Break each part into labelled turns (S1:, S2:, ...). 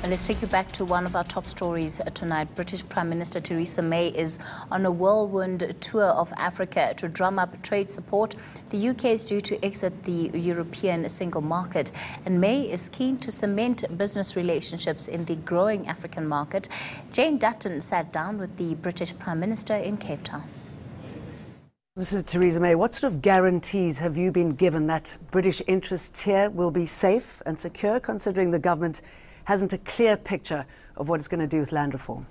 S1: And let's take you back to one of our top stories tonight. British Prime Minister Theresa May is on a whirlwind tour of Africa to drum up trade support. The UK is due to exit the European single market, and May is keen to cement business relationships in the growing African market. Jane Dutton sat down with the British Prime Minister in Cape Town.
S2: Mr. Theresa May, what sort of guarantees have you been given that British interests here will be safe and secure, considering the government hasn't a clear picture of what it's going to do with land reform?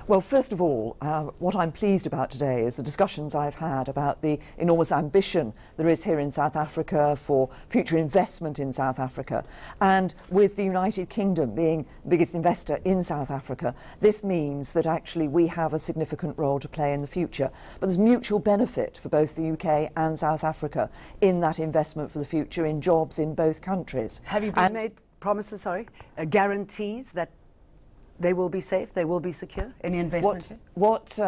S3: Well, first of all, what I'm pleased about today is the discussions I've had about the enormous ambition there is here in South Africa for future investment in South Africa. And with the United Kingdom being the biggest investor in South Africa, this means that actually we have a significant role to play in the future. But there's mutual benefit for both the UK and South Africa in that investment for the future, in jobs in both countries.
S2: Have you been made promises, guarantees that they will be safe, they will be secure, any investment?
S3: What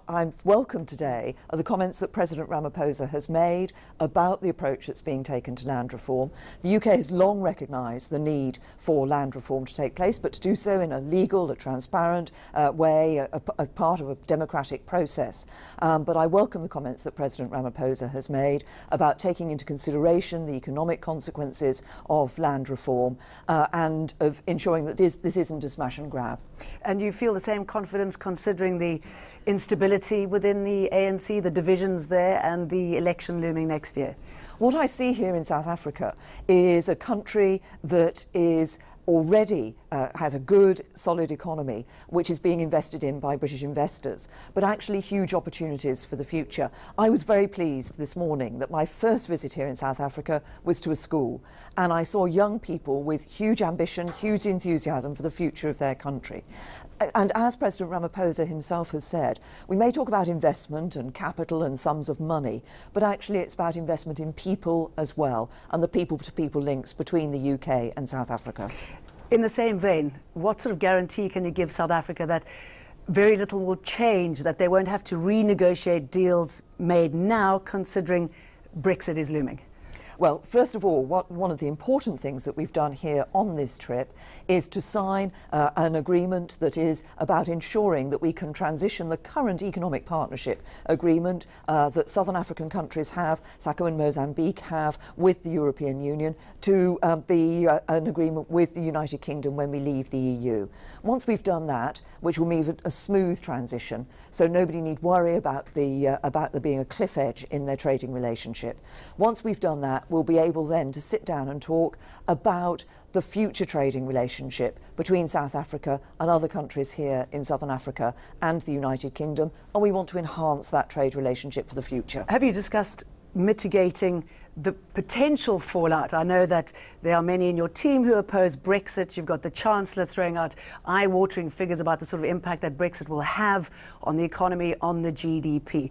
S3: I've welcomed today are the comments that President Ramaphosa has made about the approach that's being taken to land reform. The UK has long recognised the need for land reform to take place, but to do so in a legal, a transparent way, a part of a democratic process. But I welcome the comments that President Ramaphosa has made about taking into consideration the economic consequences of land reform and of ensuring that this isn't a smash and grab.
S2: And you feel the same confidence considering the instability within the ANC, the divisions there, and the election looming next year?
S3: What I see here in South Africa is a country that is already has a good, solid economy, which is being invested in by British investors, but actually huge opportunities for the future. I was very pleased this morning that my first visit here in South Africa was to a school, and I saw young people with huge ambition, huge enthusiasm for the future of their country. And as President Ramaphosa himself has said, we may talk about investment and capital and sums of money, but actually it's about investment in people as well, and the people-to-people links between the UK and South Africa.
S2: In the same vein, what sort of guarantee can you give South Africa that very little will change, that they won't have to renegotiate deals made now, considering Brexit is looming?
S3: Well, first of all, one of the important things that we've done here on this trip is to sign an agreement that is about ensuring that we can transition the current economic partnership agreement that Southern African countries have, SACO and Mozambique have, with the European Union, to be an agreement with the United Kingdom when we leave the EU. Once we've done that, which will mean a smooth transition, so nobody need worry about there being a cliff edge in their trading relationship. Once we've done that, we'll be able then to sit down and talk about the future trading relationship between South Africa and other countries here in Southern Africa and the United Kingdom, and we want to enhance that trade relationship for the future.
S2: Have you discussed mitigating the potential fallout? I know that there are many in your team who oppose Brexit. You've got the Chancellor throwing out eye-watering figures about the sort of impact that Brexit will have on the economy, on the GDP.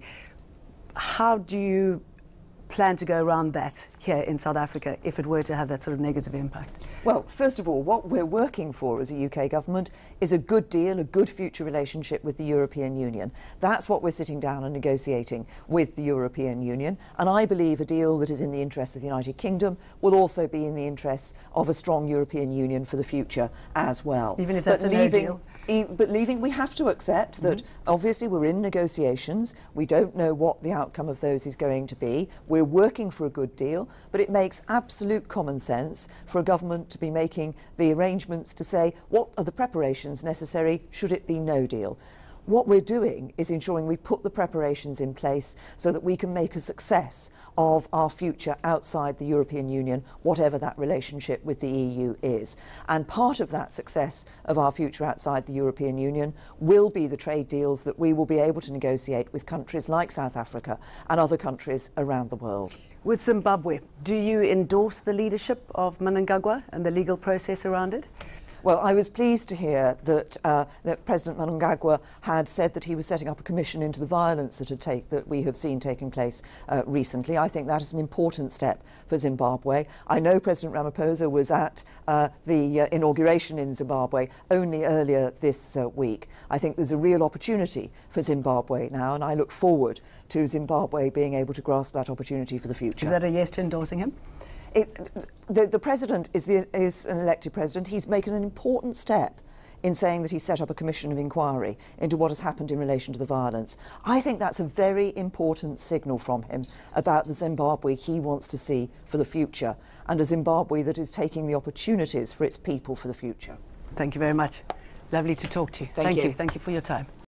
S2: How do you plan to go around that here in South Africa if it were to have that sort of negative impact?
S3: Well, first of all, what we're working for as a UK government is a good deal, a good future relationship with the European Union. That's what we're sitting down and negotiating with the European Union, and I believe a deal that is in the interests of the United Kingdom will also be in the interests of a strong European Union for the future as well.
S2: Even if that's a no deal?
S3: But leaving, we have to accept that obviously we're in negotiations. We don't know what the outcome of those is going to be. We're working for a good deal, but it makes absolute common sense for a government to be making the arrangements to say what are the preparations necessary should it be no deal. What we're doing is ensuring we put the preparations in place so that we can make a success of our future outside the European Union, whatever that relationship with the EU is. And part of that success of our future outside the European Union will be the trade deals that we will be able to negotiate with countries like South Africa and other countries around the world.
S2: With Zimbabwe, do you endorse the leadership of Mnangagwa and the legal process around it?
S3: Well, I was pleased to hear that, that President Mnangagwa had said that he was setting up a commission into the violence that we have seen taking place recently. I think that is an important step for Zimbabwe. I know President Ramaphosa was at the inauguration in Zimbabwe only earlier this week. I think there's a real opportunity for Zimbabwe now, and I look forward to Zimbabwe being able to grasp that opportunity for the future.
S2: Is that a yes to endorsing him?
S3: The president is an elected president. He's making an important step in saying that he set up a commission of inquiry into what has happened in relation to the violence. I think that's a very important signal from him about the Zimbabwe he wants to see for the future, and a Zimbabwe that is taking the opportunities for its people for the future.
S2: Thank you very much. Lovely to talk to you.
S3: Thank you.
S2: Thank you for your time.